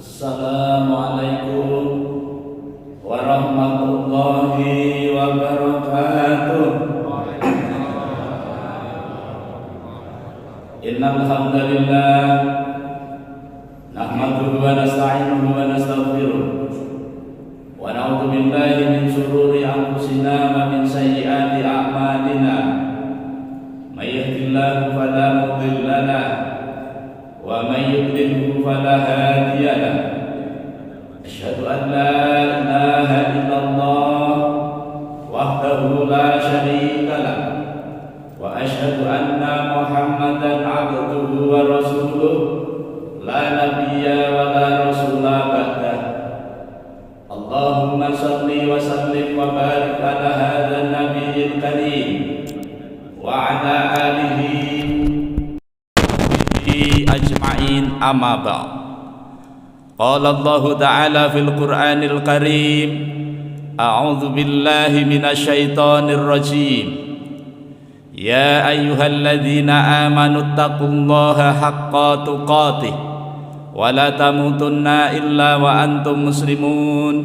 Assalamualaikum warahmatullahi wabarakatuh. Innal hamdalillah nahmaduhu wa nasta'inuhu wa nastaghfiruh wa na'udzu billahi min shururi anfusina wa min sayyiati a'malina. May yahdihillahu fala mudilla lahu wa may yudlilhu fala hadiya lahu. Asyhadu an la ilaha illallah wahdahu la syarika lahu wa asyhadu anna Muhammadan abduhu wa rasuluh la nabiyya wa la rasula ba'dah. Allahumma shalli wa sallim wa barik ala hadzal nabiyil karim wa ala alihi ajma'in, amma ba'd. Qala Allah ta'ala fil Qur'anil Karim, a'udzu billahi minasy syaithanir rajim. Ya ayyuhalladzina amanu taqullaha haqqa tuqatih wa la tamutunna illa wa antum muslimun.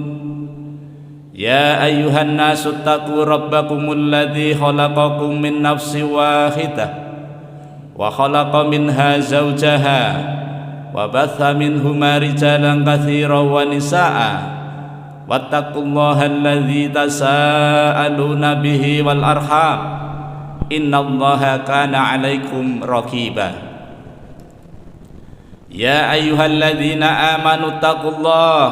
Ya ayyuhan nasu taqu rabbakumul ladzi khalaqakum min nafsin wahidah wa khalaqa minha zawjaha wa batha minhuma rijalan katsiran wa nisaa'a wattaqullaha alladzi tasaaluna bihi wal arham innallaha kana 'alaikum raqiba. Ya ayyuhalladzina amanu taqullaha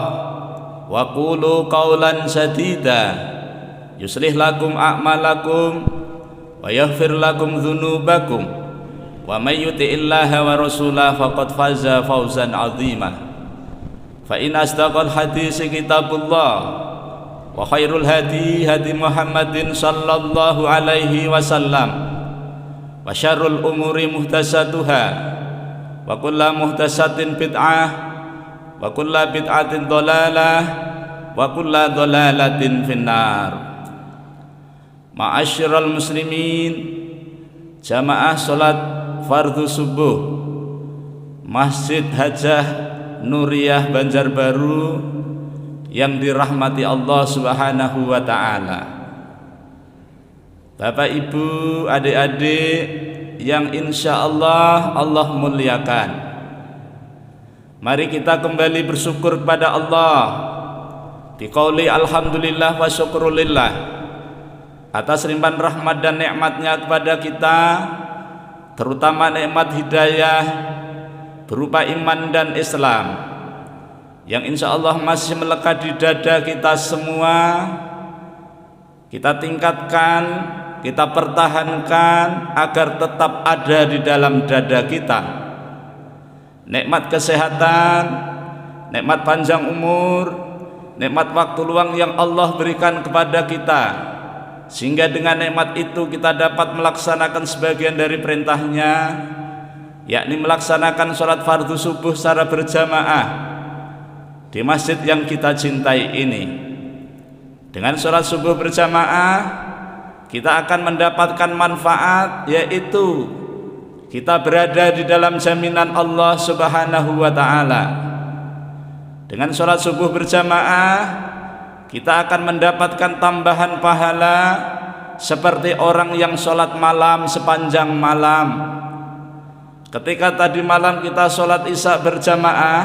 wa qulu qawlan sadida yuslih lakum a'malakum wa yaghfir lakum dzunubakum wa may yuti'illaha wa rasulahu faqad faza fawzan 'azima. Fa in asdaqal hadits kitabullah wa khairul hadi hadi Muhammadin sallallahu alaihi wasallam wa syarrul umuri muhdatsatuha wa kullu muhdatsatin bid'ah wa kullu bid'atin dhalalah wa kullu dhalalatin finnar. Ma'asyiral muslimin, jamaah salat fardhu subuh Masjid Hajah Nuriyah Banjarbaru yang dirahmati Allah Subhanahu wa ta'ala. Bapak Ibu, adik-adik yang insya Allah Allah muliakan, mari kita kembali bersyukur kepada Allah biqauli alhamdulillah wa syukrulillah atas limpahan rahmat dan nikmatnya kepada kita, terutama nikmat hidayah berupa iman dan Islam yang insya Allah masih melekat di dada kita semua. Kita tingkatkan, kita pertahankan agar tetap ada di dalam dada kita. Nikmat kesehatan, nikmat panjang umur, nikmat waktu luang yang Allah berikan kepada kita, sehingga dengan nikmat itu kita dapat melaksanakan sebagian dari perintahnya, yakni melaksanakan sholat fardhu subuh secara berjamaah di masjid yang kita cintai ini. Dengan sholat subuh berjamaah kita akan mendapatkan manfaat, yaitu kita berada di dalam jaminan Allah Subhanahu wa ta'ala. Dengan sholat subuh berjamaah kita akan mendapatkan tambahan pahala seperti orang yang sholat malam sepanjang malam. Ketika tadi malam kita sholat isya berjamaah,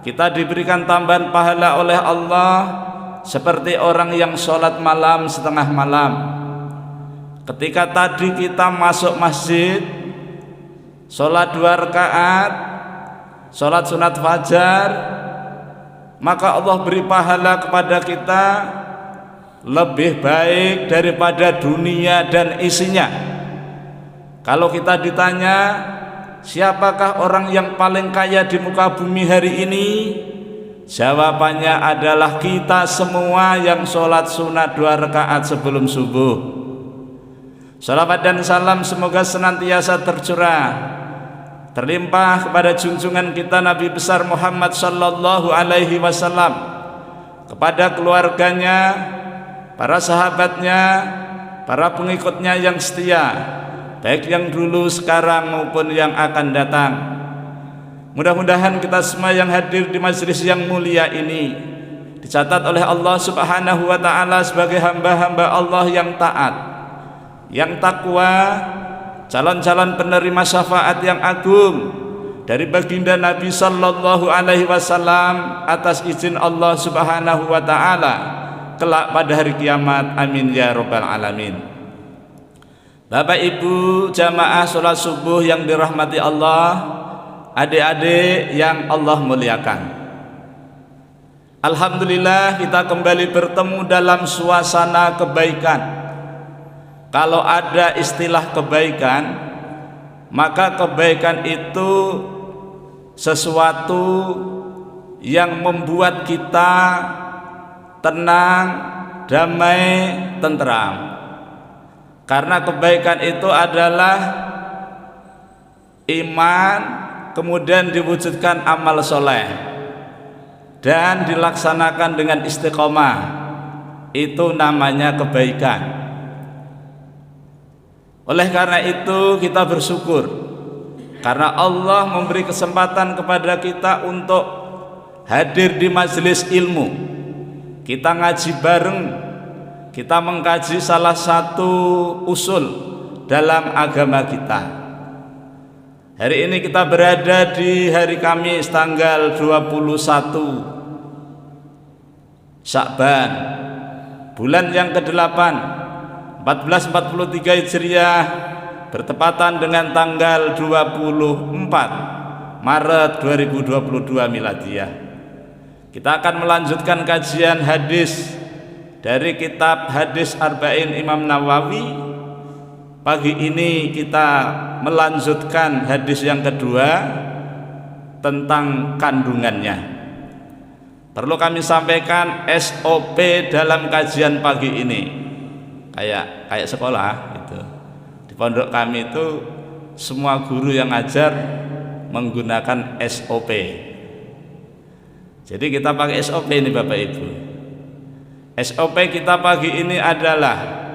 kita diberikan tambahan pahala oleh Allah seperti orang yang sholat malam setengah malam. Ketika tadi kita masuk masjid, sholat 2 rakaat, sholat sunat fajar, maka Allah beri pahala kepada kita lebih baik daripada dunia dan isinya. Kalau kita ditanya, siapakah orang yang paling kaya di muka bumi hari ini? Jawabannya adalah kita semua yang sholat sunat 2 rakaat sebelum subuh. Salawat dan salam semoga senantiasa tercurah, terlimpah kepada junjungan kita Nabi besar Muhammad sallallahu alaihi wasallam, kepada keluarganya, para sahabatnya, para pengikutnya yang setia, baik yang dulu, sekarang maupun yang akan datang. Mudah-mudahan kita semua yang hadir di majelis yang mulia ini dicatat oleh Allah Subhanahu wa taala sebagai hamba-hamba Allah yang taat, yang takwa, calon-calon penerima syafaat yang agung dari baginda Nabi sallallahu alaihi wasallam atas izin Allah Subhanahu wa taala kelak pada hari kiamat. Amin ya rabbal alamin. Bapak Ibu jamaah salat subuh yang dirahmati Allah, adik-adik yang Allah muliakan, alhamdulillah kita kembali bertemu dalam suasana kebaikan. Kalau ada istilah kebaikan, maka kebaikan itu sesuatu yang membuat kita tenang, damai, tentram. Karena kebaikan itu adalah iman, kemudian diwujudkan amal soleh dan dilaksanakan dengan istiqomah, itu namanya kebaikan. Oleh karena itu kita bersyukur karena Allah memberi kesempatan kepada kita untuk hadir di majelis ilmu. Kita ngaji bareng, kita mengkaji salah satu usul dalam agama kita. Hari ini kita berada di hari Kamis tanggal 21 Sya'ban, bulan yang ke-8 1443 Hijriah, bertepatan dengan tanggal 24 Maret 2022 Miladiah. Kita akan melanjutkan kajian hadis dari kitab Hadis Arba'in Imam Nawawi. Pagi ini kita melanjutkan hadis yang kedua tentang kandungannya. Perlu kami sampaikan SOP dalam kajian pagi ini, kayak sekolah itu. Di pondok kami itu semua guru yang ngajar menggunakan SOP. Jadi kita pakai SOP ini Bapak Ibu. SOP kita pagi ini adalah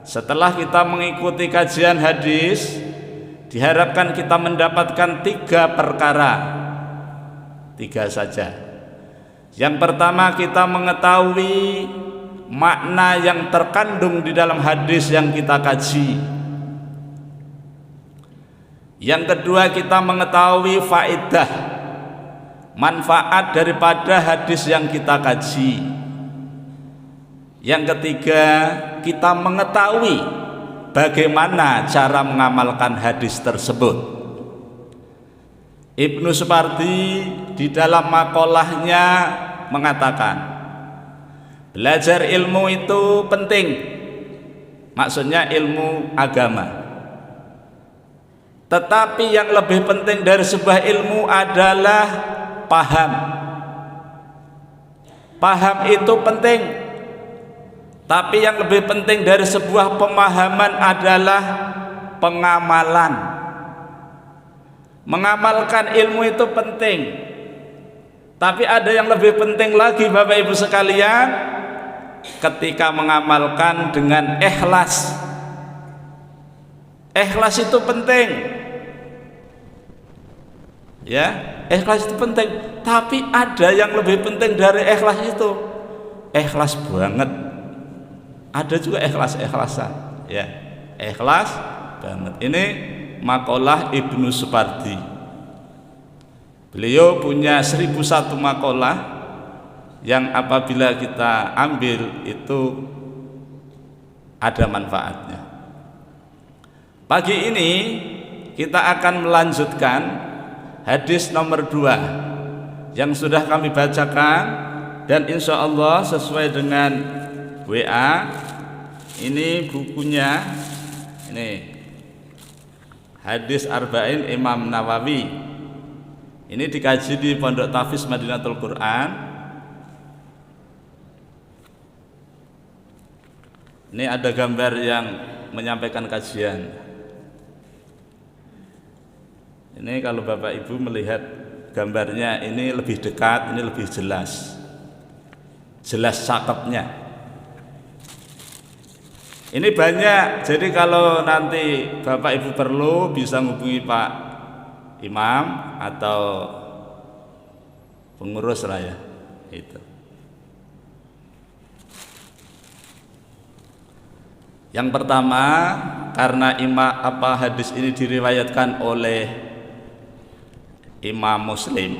setelah kita mengikuti kajian hadis, diharapkan kita mendapatkan 3 perkara, 3 saja. Yang pertama, kita mengetahui makna yang terkandung di dalam hadis yang kita kaji. Yang kedua, kita mengetahui faedah, manfaat daripada hadis yang kita kaji. Yang ketiga, kita mengetahui bagaimana cara mengamalkan hadis tersebut. Ibnu Supardi di dalam makolahnya mengatakan, belajar ilmu itu penting, maksudnya ilmu agama. Tetapi yang lebih penting dari sebuah ilmu adalah paham. Paham itu penting, tapi yang lebih penting dari sebuah pemahaman adalah pengamalan. Mengamalkan ilmu itu penting, tapi ada yang lebih penting lagi Bapak Ibu sekalian, ketika mengamalkan dengan ikhlas. Ikhlas itu penting, ya, ikhlas itu penting, tapi ada yang lebih penting dari ikhlas itu. Ikhlas banget. Ada juga ikhlas-ikhlasan, ya, ikhlas banget. Ini makalah Ibnu Supardi. Beliau punya 1001 makalah yang apabila kita ambil itu ada manfaatnya. Pagi ini kita akan melanjutkan hadis nomor 2 yang sudah kami bacakan, dan insya Allah sesuai dengan WA, ini bukunya, ini Hadis Arba'in Imam Nawawi. Ini dikaji di Pondok Tahfiz Madinatul Quran. Ini ada gambar yang menyampaikan kajian. Ini kalau Bapak Ibu melihat gambarnya, ini lebih dekat, ini lebih jelas cakepnya. Ini banyak, jadi kalau nanti Bapak Ibu perlu bisa menghubungi Pak imam atau pengurus lah ya itu. Yang pertama, karena hadis ini diriwayatkan oleh Imam Muslim.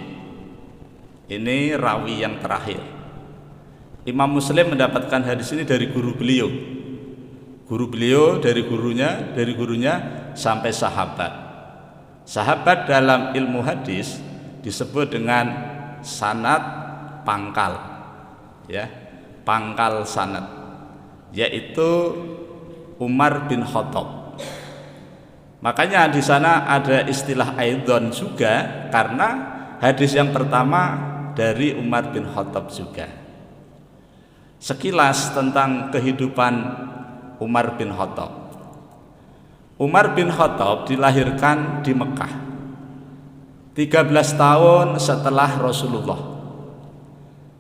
Ini rawi yang terakhir. Imam Muslim mendapatkan hadis ini dari guru beliau. Guru beliau dari gurunya sampai sahabat. Sahabat dalam ilmu hadis disebut dengan sanad pangkal. Ya, pangkal sanad. Yaitu Umar bin Khattab. Makanya di sana ada istilah aidon juga karena hadis yang pertama dari Umar bin Khattab juga. Sekilas tentang kehidupan Umar bin Khattab. Umar bin Khattab dilahirkan di Mekah 13 tahun setelah Rasulullah.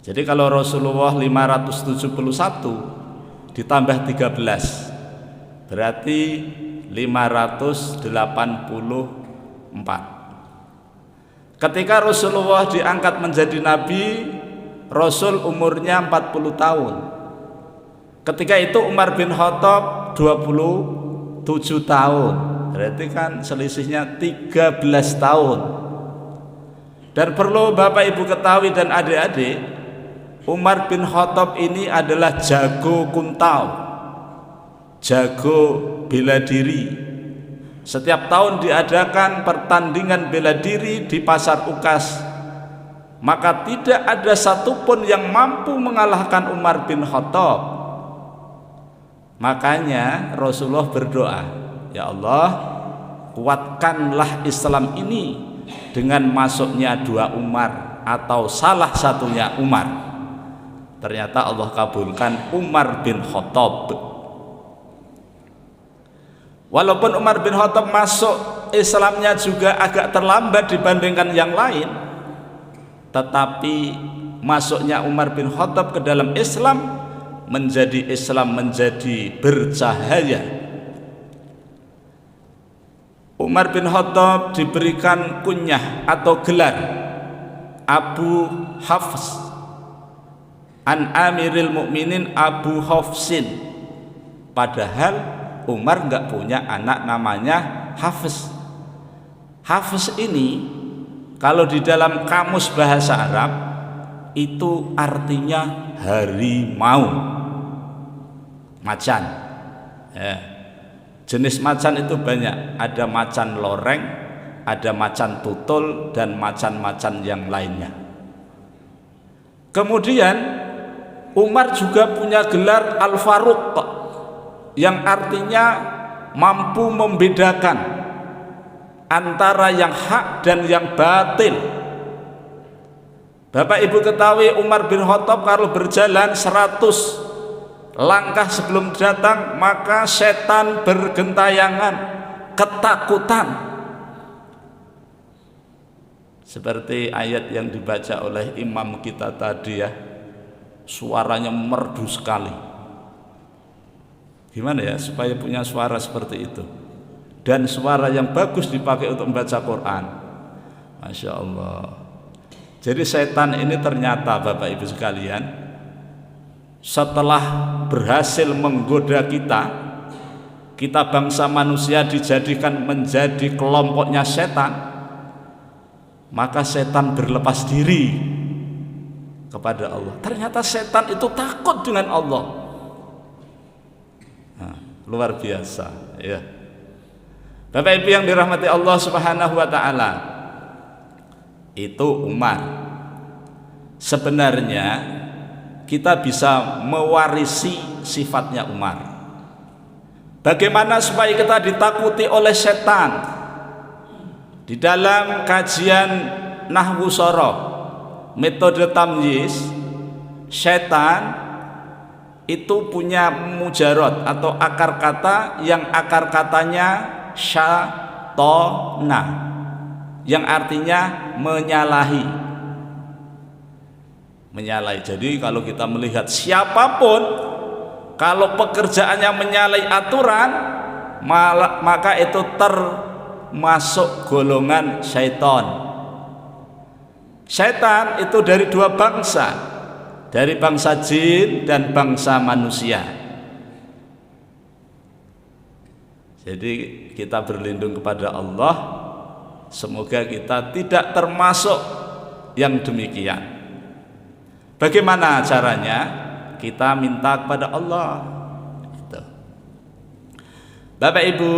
Jadi kalau Rasulullah 571 ditambah 13 berarti 584. Ketika Rasulullah diangkat menjadi nabi, Rasul umurnya 40 tahun. Ketika itu Umar bin Khattab 27 tahun. Berarti kan selisihnya 13 tahun. Dan perlu Bapak Ibu ketahui dan adik-adik, Umar bin Khattab ini adalah jago kuntau, jago bela diri. Setiap tahun diadakan pertandingan bela diri di Pasar Ukas, maka tidak ada satupun yang mampu mengalahkan Umar bin Khattab. Makanya Rasulullah berdoa, ya Allah, kuatkanlah Islam ini dengan masuknya 2 Umar atau salah satunya Umar. Ternyata Allah kabulkan Umar bin Khattab. Walaupun Umar bin Khattab masuk Islamnya juga agak terlambat dibandingkan yang lain, tetapi masuknya Umar bin Khattab ke dalam Islam menjadi bercahaya. Umar bin Khattab diberikan kunyah atau gelar Abu Hafs, an Amiril Mukminin Abu Hafsin. Padahal Umar nggak punya anak namanya Hafiz. Hafiz ini kalau di dalam kamus bahasa Arab itu artinya harimau, macan. Ya. Jenis macan itu banyak. Ada macan loreng, ada macan tutul, dan macan-macan yang lainnya. Kemudian Umar juga punya gelar Al-Faruq, yang artinya mampu membedakan antara yang hak dan yang batil. Bapak Ibu ketahui Umar bin Khattab kalau berjalan 100 langkah sebelum datang maka setan bergentayangan, ketakutan. Seperti ayat yang dibaca oleh imam kita tadi ya, suaranya merdu sekali. Gimana ya supaya punya suara seperti itu dan suara yang bagus dipakai untuk membaca Quran. Masya Allah. Jadi setan ini ternyata Bapak Ibu sekalian, setelah berhasil menggoda kita bangsa manusia dijadikan menjadi kelompoknya setan, maka setan berlepas diri kepada Allah. Ternyata setan itu takut dengan Allah. Luar biasa ya. Bapak Ibu yang dirahmati Allah Subhanahu wa taala, itu Umar. Sebenarnya kita bisa mewarisi sifatnya Umar. Bagaimana supaya kita ditakuti oleh setan? Di dalam kajian Nahwu Shoroh, metode tamyiz, setan itu punya mujarot atau akar kata yang akar katanya syatona, yang artinya menyalahi. Jadi kalau kita melihat siapapun, kalau pekerjaannya menyalahi aturan, maka itu masuk golongan syaitan. Syaitan itu dari dua bangsa, dari bangsa jin dan bangsa manusia. Jadi kita berlindung kepada Allah, semoga kita tidak termasuk yang demikian. Bagaimana caranya? Kita minta kepada Allah. Gitu. Bapak Ibu,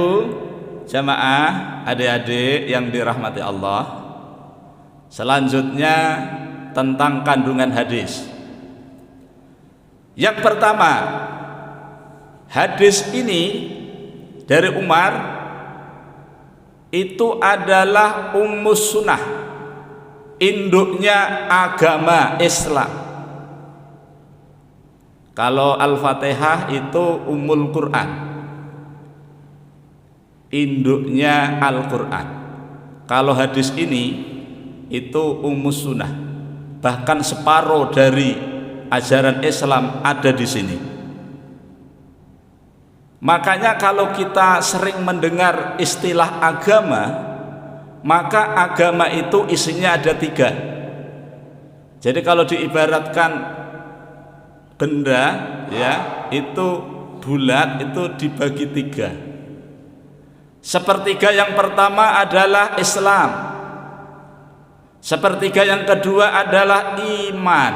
jamaah, adik-adik yang dirahmati Allah. Selanjutnya tentang kandungan hadis. Yang pertama, hadis ini dari Umar itu adalah ummus sunnah, induknya agama Islam. Kalau Al-Fatihah itu Ummul Quran, induknya Al-Quran. Kalau hadis ini itu ummus sunnah, bahkan separuh dari ajaran Islam ada di sini. Makanya kalau kita sering mendengar istilah agama, maka agama itu isinya ada tiga. Jadi kalau diibaratkan benda, ya, itu bulat, itu dibagi tiga. Sepertiga yang pertama adalah Islam. Sepertiga yang kedua adalah iman.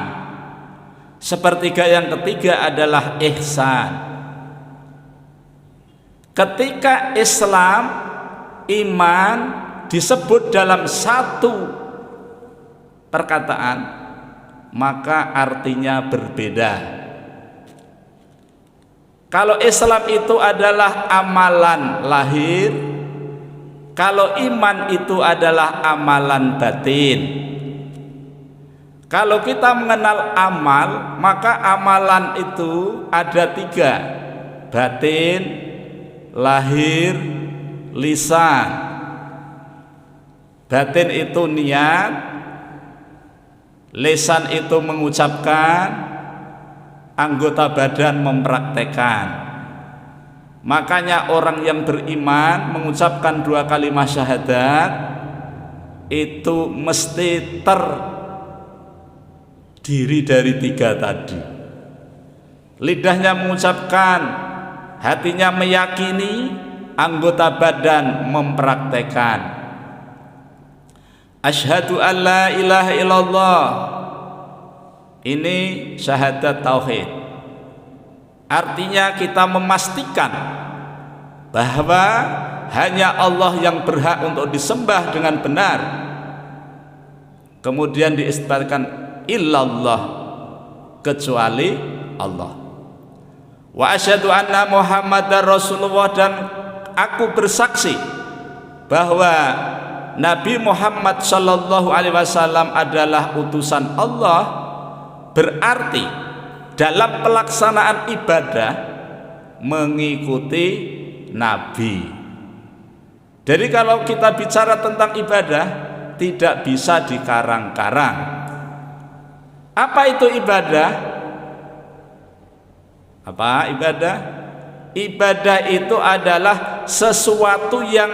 Sepertiga yang ketiga adalah ihsan. Ketika Islam, iman disebut dalam satu perkataan, maka artinya berbeda. Kalau Islam itu adalah amalan lahir, kalau iman itu adalah amalan batin. Kalau kita mengenal amal, maka amalan itu ada tiga: batin, lahir, lisan. Batin itu niat, lisan itu mengucapkan, anggota badan mempraktekkan. Makanya orang yang beriman mengucapkan dua kalimat syahadat itu mesti terdiri dari tiga tadi. Lidahnya mengucapkan, hatinya meyakini, anggota badan mempraktekkan. Asyhadu an la ilaha illallah. Ini syahadat tauhid. Artinya kita memastikan bahwa hanya Allah yang berhak untuk disembah dengan benar. Kemudian diisbatkan illallah, kecuali Allah. Wa asyhadu anna Muhammadar Rasulullah, dan aku bersaksi bahwa Nabi Muhammad sallallahu alaihi wasallam adalah utusan Allah. Berarti dalam pelaksanaan ibadah mengikuti Nabi. Jadi kalau kita bicara tentang ibadah, tidak bisa dikarang-karang. Apa itu ibadah? Apa ibadah? Ibadah itu adalah sesuatu yang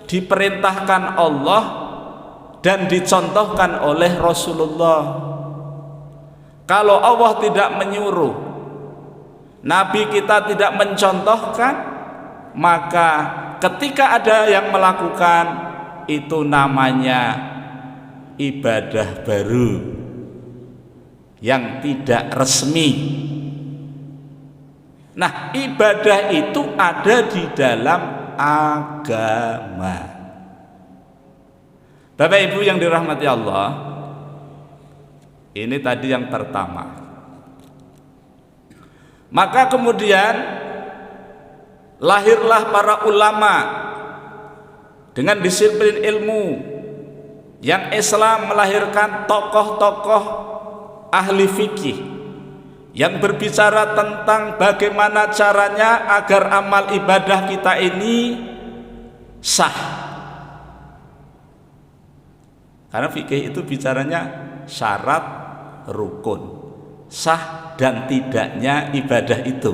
diperintahkan Allah dan dicontohkan oleh Rasulullah. Kalau Allah tidak menyuruh, Nabi kita tidak mencontohkan, maka ketika ada yang melakukan, itu namanya ibadah baru yang tidak resmi. Nah, ibadah itu ada di dalam agama. Bapak Ibu yang dirahmati Allah, ini tadi yang pertama. Maka kemudian lahirlah para ulama dengan disiplin ilmu, yang Islam melahirkan tokoh-tokoh ahli fikih yang berbicara tentang bagaimana caranya agar amal ibadah kita ini sah. Karena fikih itu bicaranya syarat, rukun, sah dan tidaknya ibadah itu.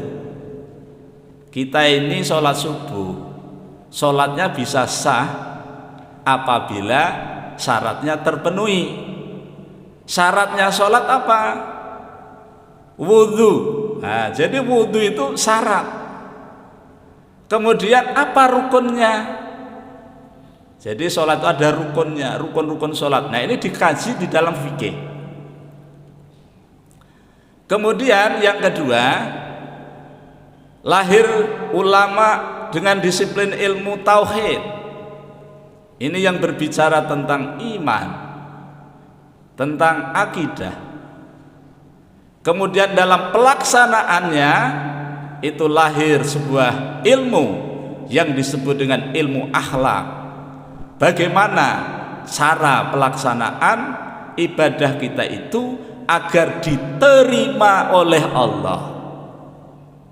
Kita ini sholat subuh, Sholatnya bisa sah apabila syaratnya terpenuhi. Syaratnya sholat apa? Wudhu. Nah, jadi wudhu itu syarat. Kemudian apa rukunnya? Jadi sholat itu ada rukunnya, rukun-rukun sholat. Nah, ini dikaji di dalam fikih. Kemudian yang kedua, lahir ulama dengan disiplin ilmu tauhid. Ini yang berbicara tentang iman, tentang akidah. Kemudian dalam pelaksanaannya itu lahir sebuah ilmu yang disebut dengan ilmu akhlak. Bagaimana cara pelaksanaan ibadah kita itu agar diterima oleh Allah.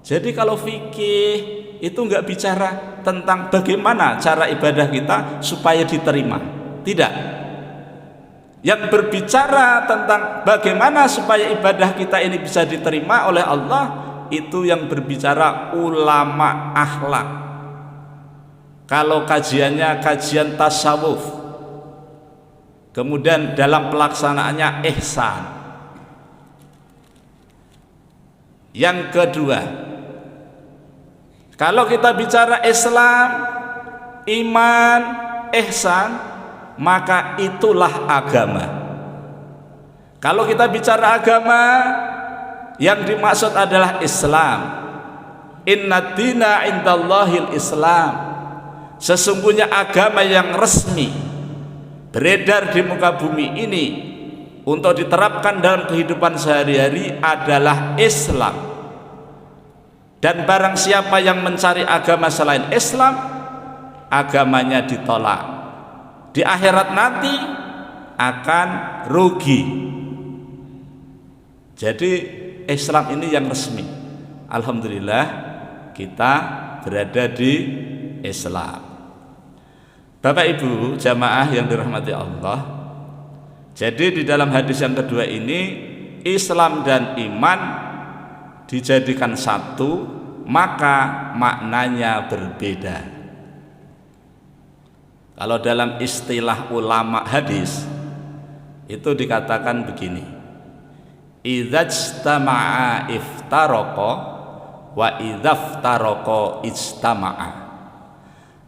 Jadi kalau fikih itu enggak bicara tentang bagaimana cara ibadah kita supaya diterima, tidak. Yang berbicara tentang bagaimana supaya ibadah kita ini bisa diterima oleh Allah, itu yang berbicara ulama akhlak. Kalau kajiannya kajian tasawuf, kemudian dalam pelaksanaannya ihsan. Yang kedua, kalau kita bicara Islam, iman, ihsan, maka itulah agama. Kalau kita bicara agama, yang dimaksud adalah Islam. Inna dina indallahil Islam. Sesungguhnya agama yang resmi beredar di muka bumi ini untuk diterapkan dalam kehidupan sehari-hari adalah Islam. Dan barang siapa yang mencari agama selain Islam, agamanya ditolak. Di akhirat nanti akan rugi. Jadi Islam ini yang resmi. Alhamdulillah kita berada di Islam. Bapak Ibu jamaah yang dirahmati Allah, jadi di dalam hadis yang kedua ini, Islam dan iman dijadikan satu, maka maknanya berbeda. Kalau dalam istilah ulama hadis itu dikatakan begini: idzajtama'a iftaraqa wa idzaftaraqa ijtama'a.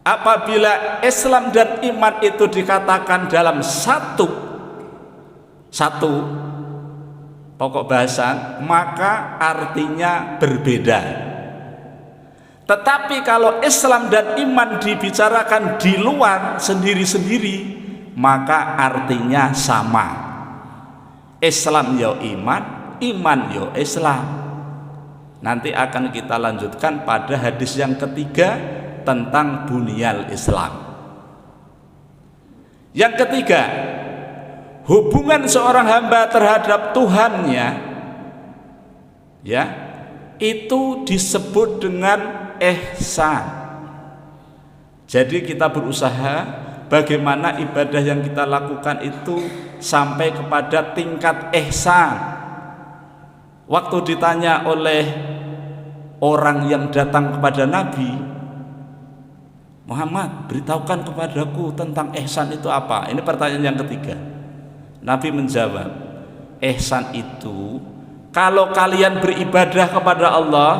Apabila Islam dan iman itu dikatakan dalam satu pokok bahasan, maka artinya berbeda. Tetapi kalau Islam dan iman dibicarakan di luar sendiri-sendiri, maka artinya sama. Islam yo iman, iman yo Islam. Nanti akan kita lanjutkan pada hadis yang ketiga tentang bunyal Islam. Yang ketiga, hubungan seorang hamba terhadap Tuhannya, ya, itu disebut dengan ihsan. Jadi kita berusaha bagaimana ibadah yang kita lakukan itu sampai kepada tingkat ihsan. Waktu ditanya oleh orang yang datang kepada Nabi, Muhammad, beritahukan kepadaku tentang ihsan itu apa? Ini pertanyaan yang ketiga. Nabi menjawab, ihsan itu kalau kalian beribadah kepada Allah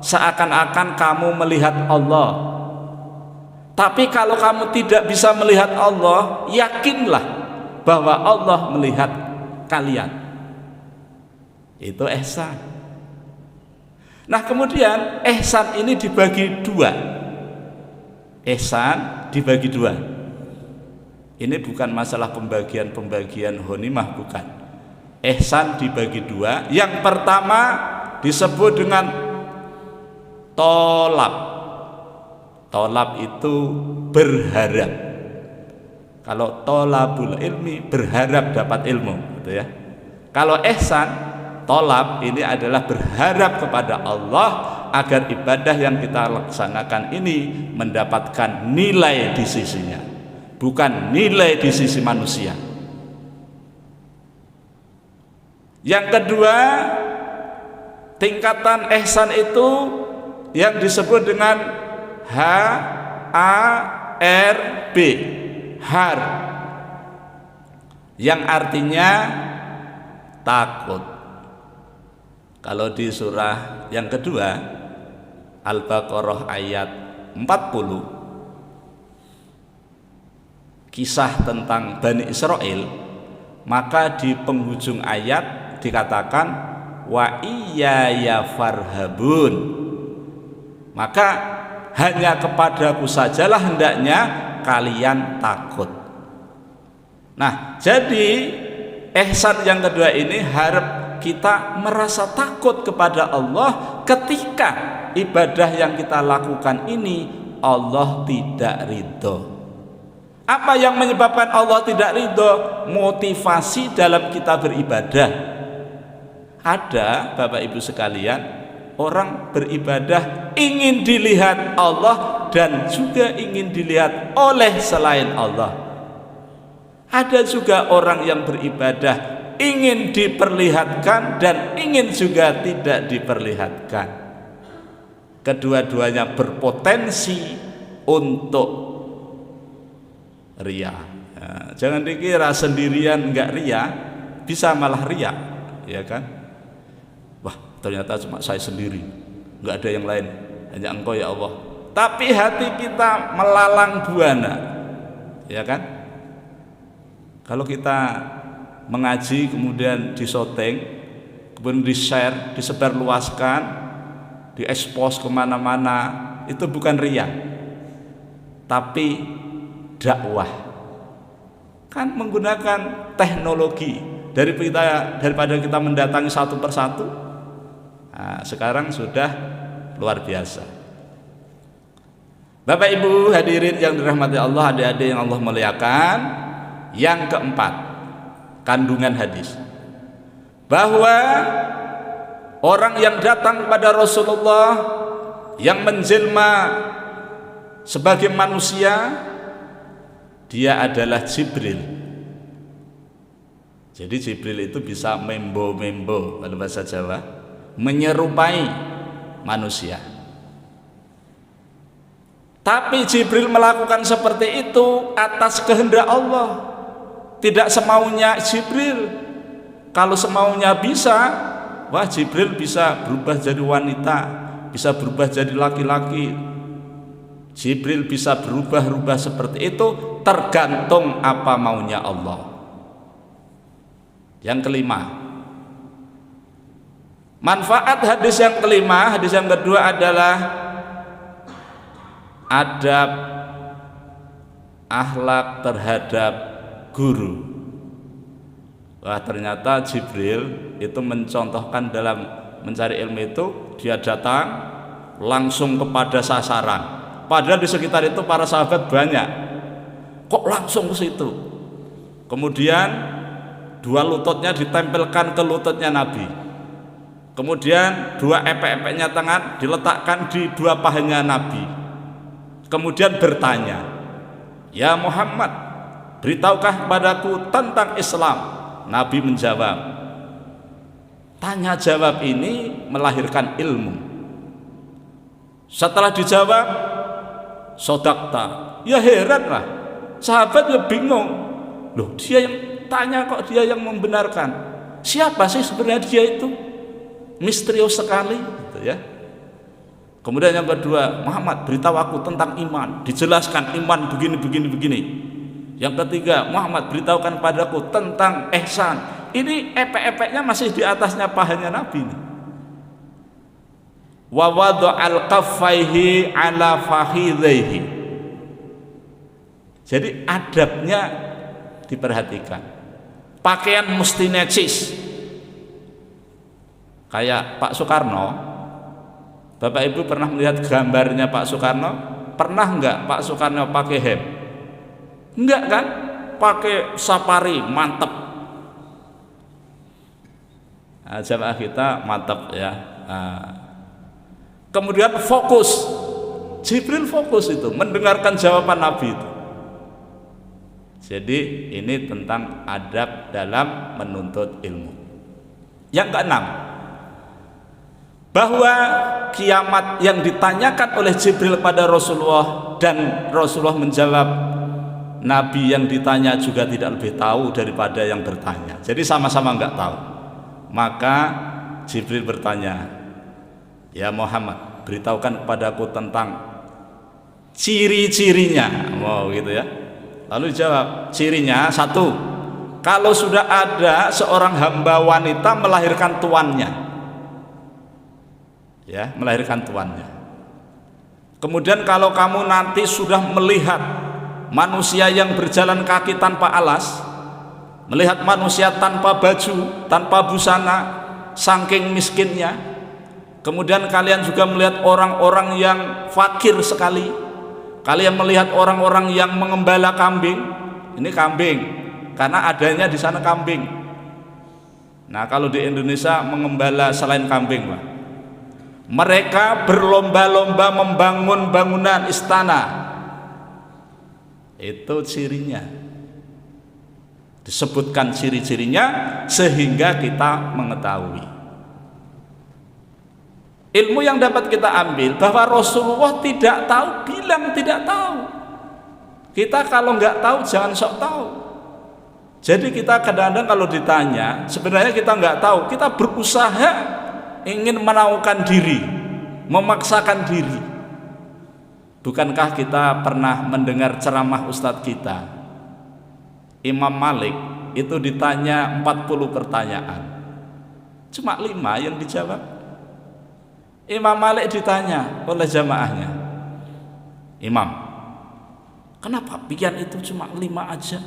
seakan-akan kamu melihat Allah. Tapi kalau kamu tidak bisa melihat Allah, yakinlah bahwa Allah melihat kalian. Itu ihsan. Nah, kemudian ihsan ini dibagi dua. Ihsan dibagi dua. Ini bukan masalah pembagian ghanimah, bukan. Ihsan dibagi dua. Yang pertama disebut dengan tolab. Tolab itu berharap. Kalau tolabul ilmi, berharap dapat ilmu, gitu ya. Kalau ihsan, tolab ini adalah berharap kepada Allah agar ibadah yang kita laksanakan ini mendapatkan nilai di sisinya, bukan nilai di sisi manusia. Yang kedua, tingkatan ihsan itu yang disebut dengan H-A-R-B, har, yang artinya takut. Kalau di surah yang kedua Al-Baqarah ayat 40, kisah tentang Bani Israel, maka di penghujung ayat dikatakan wa iyaya farhabun, maka hanya kepadaku sajalah hendaknya kalian takut. Nah, jadi ihsan yang kedua ini harap kita merasa takut kepada Allah ketika ibadah yang kita lakukan ini Allah tidak ridho. Apa yang menyebabkan Allah tidak ridho? Motivasi dalam kita beribadah. Ada, Bapak Ibu sekalian, orang beribadah ingin dilihat Allah dan juga ingin dilihat oleh selain Allah. Ada juga orang yang beribadah ingin diperlihatkan dan ingin juga tidak diperlihatkan. Kedua-duanya berpotensi untuk ria. Ya, jangan dikira sendirian enggak ria, bisa malah ria, ya kan? Wah, ternyata cuma saya sendiri, enggak ada yang lain, hanya Engkau ya Allah. Tapi hati kita melalang buana, ya kan? Kalau kita mengaji kemudian disyuting, kemudian di-share, disebarluaskan, diekspos kemana-mana, itu bukan ria, tapi dakwah. Kan menggunakan teknologi daripada kita mendatangi satu persatu. Nah, sekarang sudah luar biasa. Bapak Ibu hadirin yang dirahmati Allah, adik-adik yang Allah muliakan. Yang keempat, kandungan hadis, bahwa orang yang datang kepada Rasulullah yang menjelma sebagai manusia, dia adalah Jibril. Jadi Jibril itu bisa membo-membo, kalau bahasa Jawa, menyerupai manusia. Tapi Jibril melakukan seperti itu atas kehendak Allah, tidak semaunya Jibril. Kalau semaunya bisa, wah Jibril bisa berubah jadi wanita, bisa berubah jadi laki-laki. Jibril bisa berubah-ubah seperti itu, tergantung apa maunya Allah. Yang kelima, manfaat hadis yang kelima, hadis yang kedua adalah adab akhlak terhadap guru. Wah, ternyata Jibril itu mencontohkan dalam mencari ilmu itu, dia datang langsung kepada sasaran. Padahal di sekitar itu para sahabat banyak. Kok langsung ke situ? Kemudian dua lututnya ditempelkan ke lututnya Nabi. Kemudian dua epek-epeknya tangan diletakkan di dua pahanya Nabi. Kemudian bertanya, "Ya Muhammad, beritaukah kepadaku tentang Islam?" Nabi menjawab. Tanya jawab ini melahirkan ilmu. Setelah dijawab, sodakta, ya heranlah, sahabat ya bingung, loh dia yang tanya kok dia yang membenarkan, siapa sih sebenarnya dia itu, misterius sekali gitu ya. Kemudian yang kedua, Muhammad beritahu aku tentang iman, dijelaskan iman begini. Yang ketiga, Muhammad beritahukan padaku tentang ihsan. Ini epek-epeknya masih di atasnya pahanya Nabi nih. Wa wada'al kaffaihi ala fakhidhihi. Jadi adabnya diperhatikan. Pakaian mesti necis. Kayak Pak Soekarno. Bapak Ibu pernah melihat gambarnya Pak Soekarno? Pernah enggak Pak Soekarno pakai hem? Enggak kan? Pakai safari, mantep. Nah, jamaah kita mantep ya. Nah, kemudian fokus, Jibril fokus itu mendengarkan jawaban Nabi itu. Jadi ini tentang adab dalam menuntut ilmu. Yang keenam, bahwa kiamat yang ditanyakan oleh Jibril pada Rasulullah dan Rasulullah menjawab, Nabi yang ditanya juga tidak lebih tahu daripada yang bertanya. Jadi sama-sama enggak tahu. Maka Jibril bertanya, ya Muhammad, beritahukan kepadaku tentang ciri-cirinya. Wow, gitu ya. Lalu dijawab, cirinya satu, kalau sudah ada seorang hamba wanita melahirkan tuannya, ya, melahirkan tuannya. Kemudian kalau kamu nanti sudah melihat manusia yang berjalan kaki tanpa alas, melihat manusia tanpa baju, tanpa busana, saking miskinnya. Kemudian kalian juga melihat orang-orang yang fakir sekali. Kalian melihat orang-orang yang mengembala kambing. Ini kambing, karena adanya di sana kambing. Nah, kalau di Indonesia mengembala selain kambing, Pak, mereka berlomba-lomba membangun bangunan istana. Itu cirinya, disebutkan ciri-cirinya sehingga kita mengetahui. Ilmu yang dapat kita ambil bahwa Rasulullah tidak tahu, bilang tidak tahu. Kita kalau nggak tahu jangan sok tahu. Jadi kita kadang-kadang kalau ditanya, sebenarnya kita nggak tahu, kita berusaha ingin menahukan diri, memaksakan diri. Bukankah kita pernah mendengar ceramah ustadz kita, Imam Malik, itu ditanya 40 pertanyaan, cuma 5 yang dijawab. Imam Malik ditanya oleh jamaahnya, Imam, kenapa pian itu cuma 5 aja?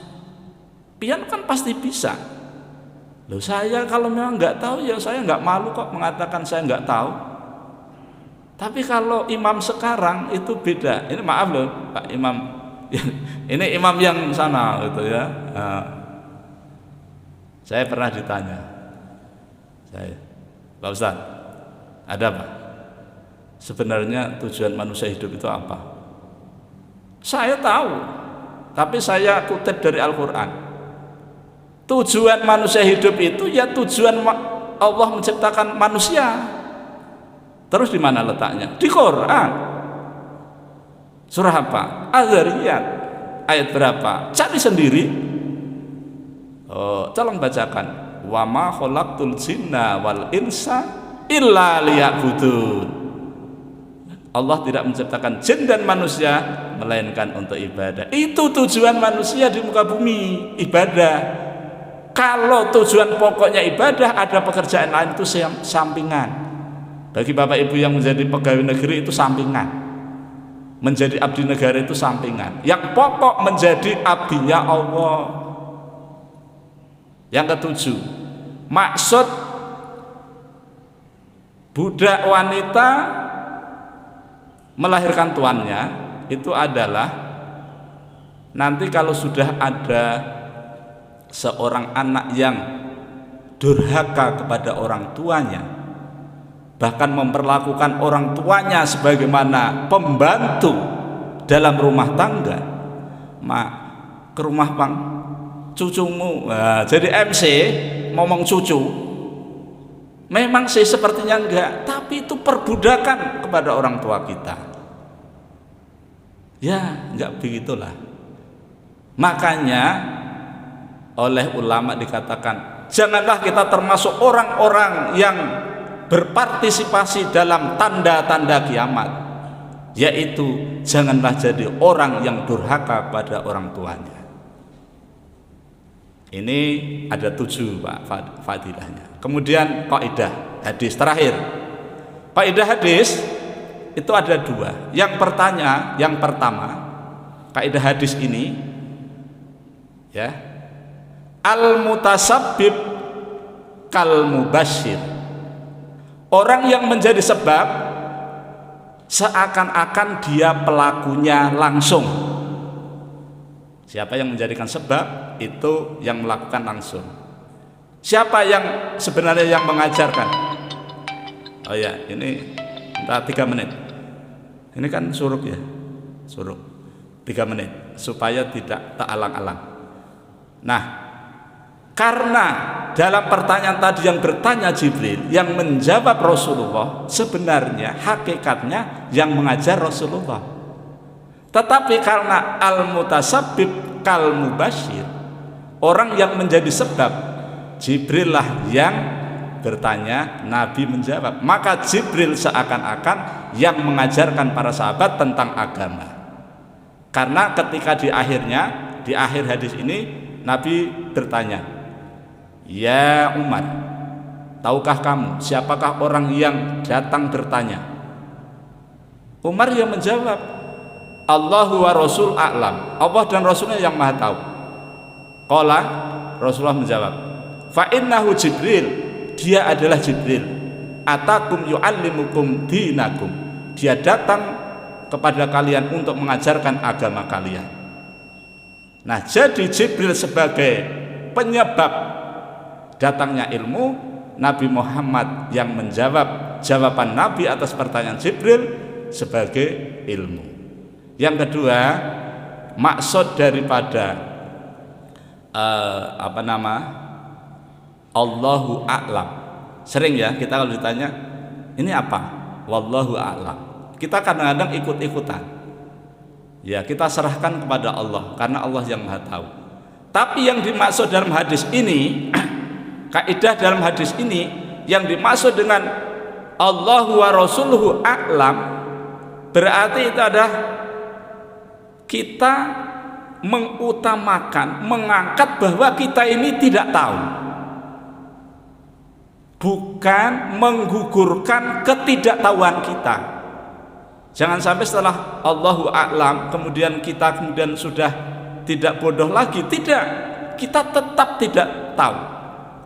Pian kan pasti bisa. Loh, saya kalau memang nggak tahu ya saya nggak malu kok mengatakan saya nggak tahu. Tapi kalau imam sekarang itu beda. Ini maaf loh Pak Imam, ini imam yang sana gitu ya. Saya pernah ditanya, Pak Ustadz, ada apa? Sebenarnya tujuan manusia hidup itu apa? Saya tahu, tapi saya kutip dari Al-Quran. Tujuan manusia hidup itu ya tujuan Allah menciptakan manusia. Terus di mana letaknya? Di Quran. Surah apa? Az-Zariyat. Ayat berapa? Cari sendiri. Oh, tolong bacakan. Wa ma khalaqtul jinna wal insa illa liya'budun. Allah tidak menciptakan jin dan manusia melainkan untuk ibadah. Itu tujuan manusia di muka bumi, ibadah. Kalau tujuan pokoknya ibadah, ada pekerjaan lain itu sampingan. Bagi bapak ibu yang menjadi pegawai negeri itu sampingan, menjadi abdi negara itu sampingan. Yang pokok menjadi abdinya Allah. Yang ketujuh, maksud budak wanita melahirkan tuannya itu adalah nanti kalau sudah ada seorang anak yang durhaka kepada orang tuanya, bahkan memperlakukan orang tuanya sebagaimana pembantu dalam rumah tangga. Mak, ke rumah bang, cucumu. Nah, jadi MC ngomong cucu, memang sih sepertinya enggak, tapi itu perbudakan kepada orang tua kita. Ya, enggak begitulah. Makanya oleh ulama dikatakan, janganlah kita termasuk orang-orang yang berpartisipasi dalam tanda-tanda kiamat, yaitu janganlah jadi orang yang durhaka pada orang tuanya. Ini ada 7 Pak fadilahnya. Kemudian kaidah hadis terakhir. Kaidah hadis itu ada 2. Yang pertama, kaidah hadis ini ya, al-mutasabbib kal mubasyir. Orang yang menjadi sebab seakan-akan dia pelakunya langsung. Siapa yang menjadikan sebab itu yang melakukan langsung. Siapa yang sebenarnya yang mengajarkan? Oh ya, ini entah 3 menit. Ini kan suruh ya, suruh 3 menit supaya tidak tak alang-alang. Nah, karena dalam pertanyaan tadi yang bertanya Jibril, yang menjawab Rasulullah, sebenarnya hakikatnya yang mengajar Rasulullah. Tetapi karena al-mutasabbib kal mubasyir, orang yang menjadi sebab, Jibril lah yang bertanya, Nabi menjawab. Maka Jibril seakan-akan yang mengajarkan para sahabat tentang agama. Karena ketika di akhir hadis ini Nabi bertanya, ya Umar, tahukah kamu siapakah orang yang datang bertanya? Umar yang menjawab, Allahu wa Rasul a'lam, Allah dan Rasulnya yang maha tahu. Qala, Rasulullah menjawab, fa innahu Jibril, dia adalah Jibril, atakum yu'allimukum dinakum, dia datang kepada kalian untuk mengajarkan agama kalian. Nah, jadi Jibril sebagai penyebab datangnya ilmu, Nabi Muhammad yang menjawab jawaban Nabi atas pertanyaan Jibril sebagai ilmu. Yang kedua, maksud daripada Allahu a'lam. Sering ya kita kalau ditanya, ini apa? Wallahu a'lam. Kita kadang-kadang ikut-ikutan. Ya, kita serahkan kepada Allah karena Allah yang Maha tahu. Tapi yang dimaksud dalam hadis ini, kaidah dalam hadis ini, yang dimaksud dengan Allahu wa Rasuluhu a'lam, berarti itu adalah kita mengutamakan, mengangkat bahwa kita ini tidak tahu, bukan menggugurkan ketidaktahuan kita. Jangan sampai setelah Allahu a'lam kemudian kita sudah tidak bodoh lagi. Tidak, kita tetap tidak tahu,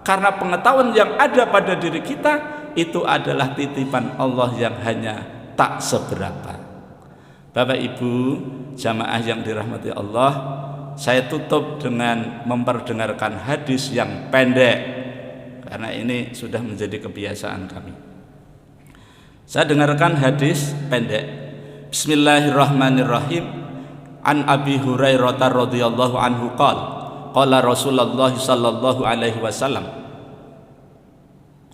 karena pengetahuan yang ada pada diri kita itu adalah titipan Allah yang hanya tak seberapa. Bapak Ibu jamaah yang dirahmati Allah, saya tutup dengan memperdengarkan hadis yang pendek karena ini sudah menjadi kebiasaan kami. Saya dengarkan hadis pendek. Bismillahirrahmanirrahim. An Abi Hurairah radhiyallahu anhu qala Rasulullah sallallahu alaihi wasallam,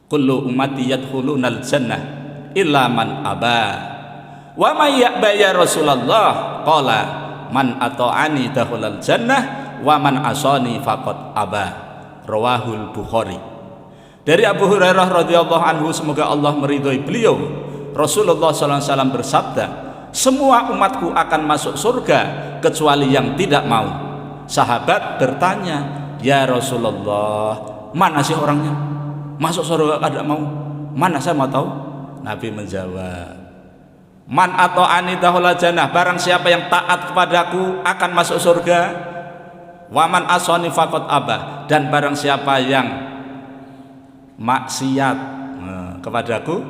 kullu ummati yadkhulunal jannah illa man aba. Wa may ya'ba ya Rasulullah? Qala man ata'ani dakhulal jannah wa man asani faqad aba. Rawahul Bukhari. Dari Abu Hurairah radhiyallahu anhu, semoga Allah meridhai beliau, Rasulullah sallallahu alaihi wasallam bersabda, semua umatku akan masuk surga kecuali yang tidak mau. Sahabat bertanya, ya Rasulullah, mana sih orangnya masuk surga tidak mau? Mana, saya mau tahu. Nabi menjawab, man ata'ani dakhulal jannah, barang siapa yang taat kepadaku akan masuk surga. Wa man asani faqad aba, dan barang siapa yang maksiat kepadaku,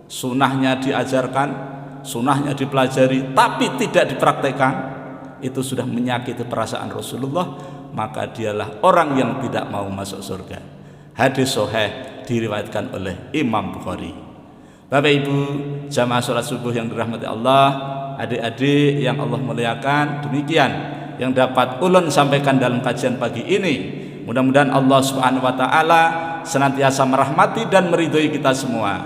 sunahnya diajarkan, sunahnya dipelajari tapi tidak dipraktekkan, itu sudah menyakiti perasaan Rasulullah, maka dialah orang yang tidak mau masuk surga. Hadis sahih diriwayatkan oleh Imam Bukhari. Bapak Ibu jamaah sholat subuh yang dirahmati Allah, adik-adik yang Allah muliakan, demikian yang dapat ulun sampaikan dalam kajian pagi ini. Mudah-mudahan Allah Subhanahu wa taala senantiasa merahmati dan meridhoi kita semua.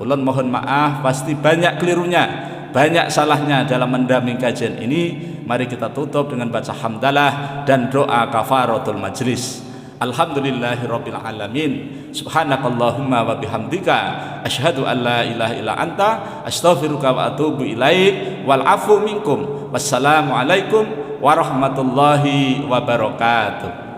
Ulun mohon maaf pasti banyak kelirunya, banyak salahnya dalam mendampingi kajian ini. Mari kita tutup dengan baca hamdalah dan doa kafaratul majlis. Alhamdulillahirabbil alamin. Subhanakallahumma wa bihamdika asyhadu an la ilaha illa anta astaghfiruka wa atubu ilaik. Wal afu minkum. Wassalamu alaikum warahmatullahi wabarakatuh.